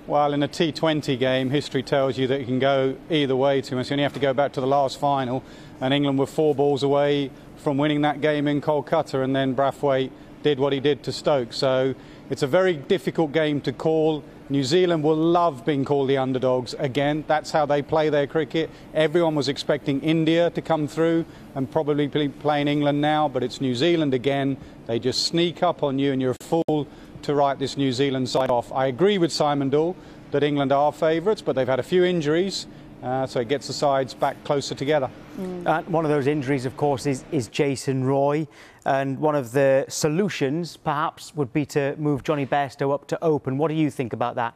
Well, in a T20 game, history tells you that it can go either way too much. You only have to go back to the last final, and England were 4 balls away from winning that game in Kolkata, and then Brathwaite did what he did to Stoke. So it's a very difficult game to call. New Zealand will love being called the underdogs again. That's how they play their cricket. Everyone was expecting India to come through and probably be playing England now, but it's New Zealand again. They just sneak up on you and you're a fool to write this New Zealand side off. I agree with Simon Doull that England are favourites, but they've had a few injuries, so it gets the sides back closer together. One of those injuries, of course, is Jason Roy, and one of the solutions, perhaps, would be to move Jonny Bairstow up to open. What do you think about that?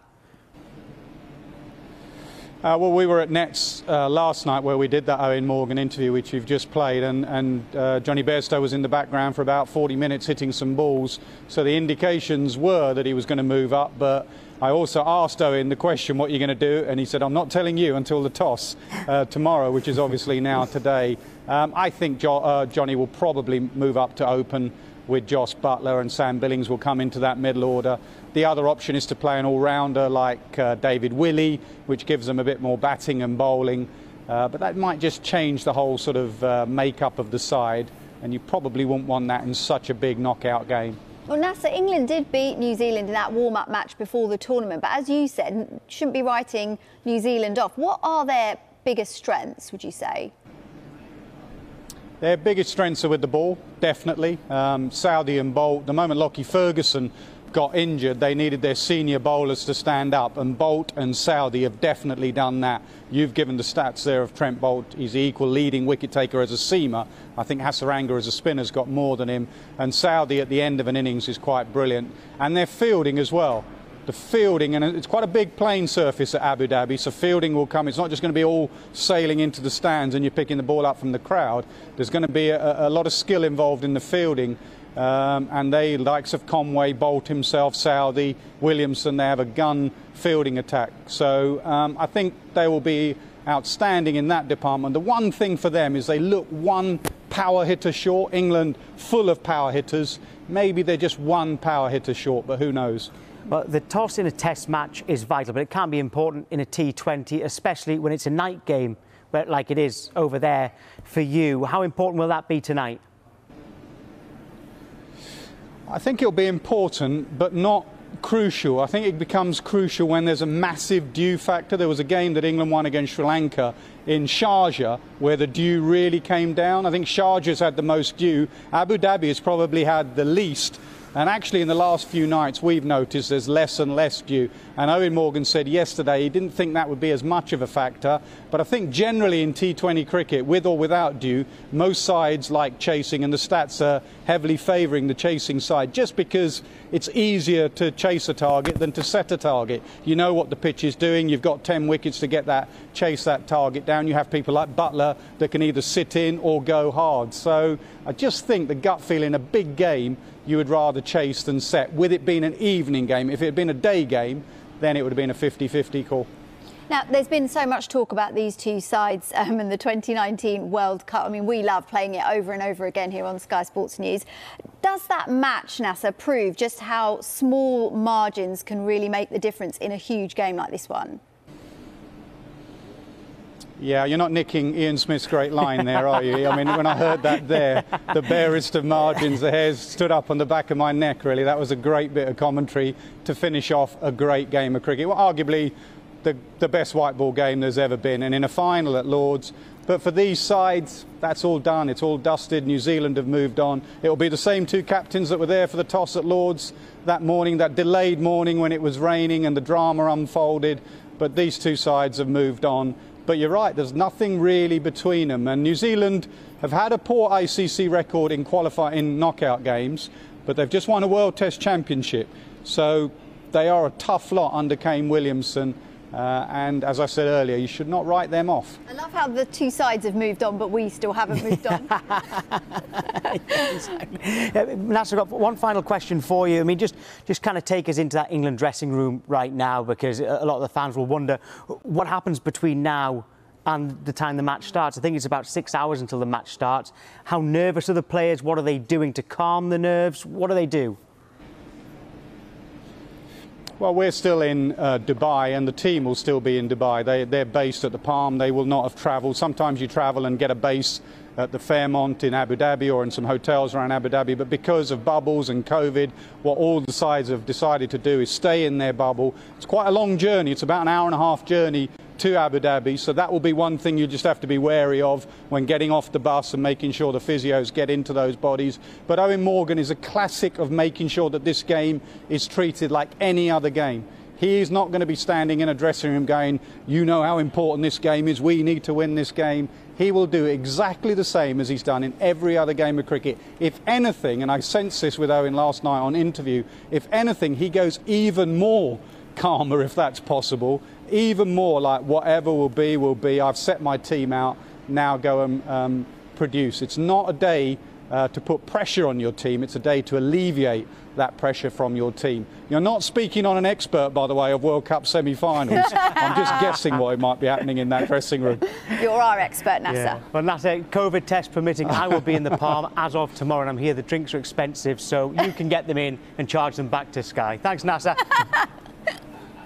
Well, we were at Nets last night where we did that Owen Morgan interview, which you've just played, and Jonny Bairstow was in the background for about 40 minutes hitting some balls. So the indications were that he was going to move up, but I also asked Owen the question, what are you going to do? And he said, I'm not telling you until the toss tomorrow, which is obviously now today. I think Jonny will probably move up to open with Josh Buttler, and Sam Billings will come into that middle order. The other option is to play an all-rounder like David Willey, which gives them a bit more batting and bowling. But that might just change the whole sort of makeup of the side, and you probably wouldn't want that in such a big knockout game. Well, Nasser, England did beat New Zealand in that warm-up match before the tournament, but as you said, shouldn't be writing New Zealand off. What are their biggest strengths, would you say? Their biggest strengths are with the ball, definitely. Southee and Bolt, the moment Lockie Ferguson got injured, they needed their senior bowlers to stand up, and Bolt and Southee have definitely done that. You've given the stats there of Trent Bolt. He's the equal leading wicket taker as a seamer. I think Hasaranga as a spinner's got more than him, and Southee at the end of an innings is quite brilliant. And their fielding as well. The fielding, and it's quite a big playing surface at Abu Dhabi, so fielding will come. It's not just going to be all sailing into the stands and you're picking the ball up from the crowd. There's going to be a lot of skill involved in the fielding, and they, likes of Conway, Bolt himself, Southee, Williamson, they have a gun fielding attack. So I think they will be outstanding in that department. The one thing for them is they look one power hitter short. England full of power hitters. Maybe they're just one power hitter short, but who knows? Well, the toss in a test match is vital, but it can be important in a T20, especially when it's a night game, like it is over there for you. How important will that be tonight? I think it'll be important, but not crucial. I think it becomes crucial when there's a massive dew factor. There was a game that England won against Sri Lanka in Sharjah where the dew really came down. I think Sharjah's had the most dew. Abu Dhabi has probably had the least. And actually in the last few nights we've noticed there's less and less dew. And Owen Morgan said yesterday he didn't think that would be as much of a factor. But I think generally in T20 cricket, with or without dew, most sides like chasing, and the stats are heavily favouring the chasing side just because it's easier to chase a target than to set a target. You know what the pitch is doing. You've got 10 wickets to get that, chase that target down. You have people like Buttler that can either sit in or go hard. So I just think the gut feeling, a big game, you would rather chase than set. With it being an evening game, if it had been a day game, then it would have been a 50-50 call. Now, there's been so much talk about these two sides in the 2019 World Cup. I mean, we love playing it over and over again here on Sky Sports News. Does that match, Nasser, prove just how small margins can really make the difference in a huge game like this one? Yeah, you're not nicking Ian Smith's great line there, are you? I mean, when I heard that there, the barest of margins, the hairs stood up on the back of my neck, really. That was a great bit of commentary to finish off a great game of cricket. Well, arguably the best white ball game there's ever been, and in a final at Lord's. But for these sides, that's all done. It's all dusted. New Zealand have moved on. It will be the same two captains that were there for the toss at Lord's that morning, that delayed morning when it was raining and the drama unfolded. But these two sides have moved on. But you're right, there's nothing really between them. And New Zealand have had a poor ICC record in knockout games, but they've just won a World Test Championship. So they are a tough lot under Kane Williamson. And as I said earlier, you should not write them off. I love how the two sides have moved on, but we still haven't moved on. Nasser, I've got one final question for you. I mean, just kind of take us into that England dressing room right now, because a lot of the fans will wonder what happens between now and the time the match starts. I think it's about 6 hours until the match starts. How nervous are the players? What are they doing to calm the nerves? What do they do? Well, we're still in Dubai, and the team will still be in Dubai. They're based at the Palm. They will not have travelled. Sometimes you travel and get a base at the Fairmont in Abu Dhabi or in some hotels around Abu Dhabi. But because of bubbles and COVID, what all the sides have decided to do is stay in their bubble. It's quite a long journey. It's about an hour-and-a-half journey to Abu Dhabi, so that will be one thing you just have to be wary of when getting off the bus and making sure the physios get into those bodies. But Owen Morgan is a classic of making sure that this game is treated like any other game. He is not going to be standing in a dressing room going, you know how important this game is, we need to win this game. He will do exactly the same as he's done in every other game of cricket. If anything, and I sensed this with Owen last night on interview, if anything, he goes even more calmer, if that's possible, even more like whatever will be. I've set my team out, now go and produce. It's not a day to put pressure on your team, it's a day to alleviate that pressure from your team. You're not speaking on an expert, by the way, of World Cup semi-finals. I'm just guessing what might be happening in that dressing room. You're our expert, Nasser. Yeah. Well, Nasser, COVID test permitting, I will be in the Palm as of tomorrow, and I'm here. The drinks are expensive, so you can get them in and charge them back to Sky. Thanks, Nasser.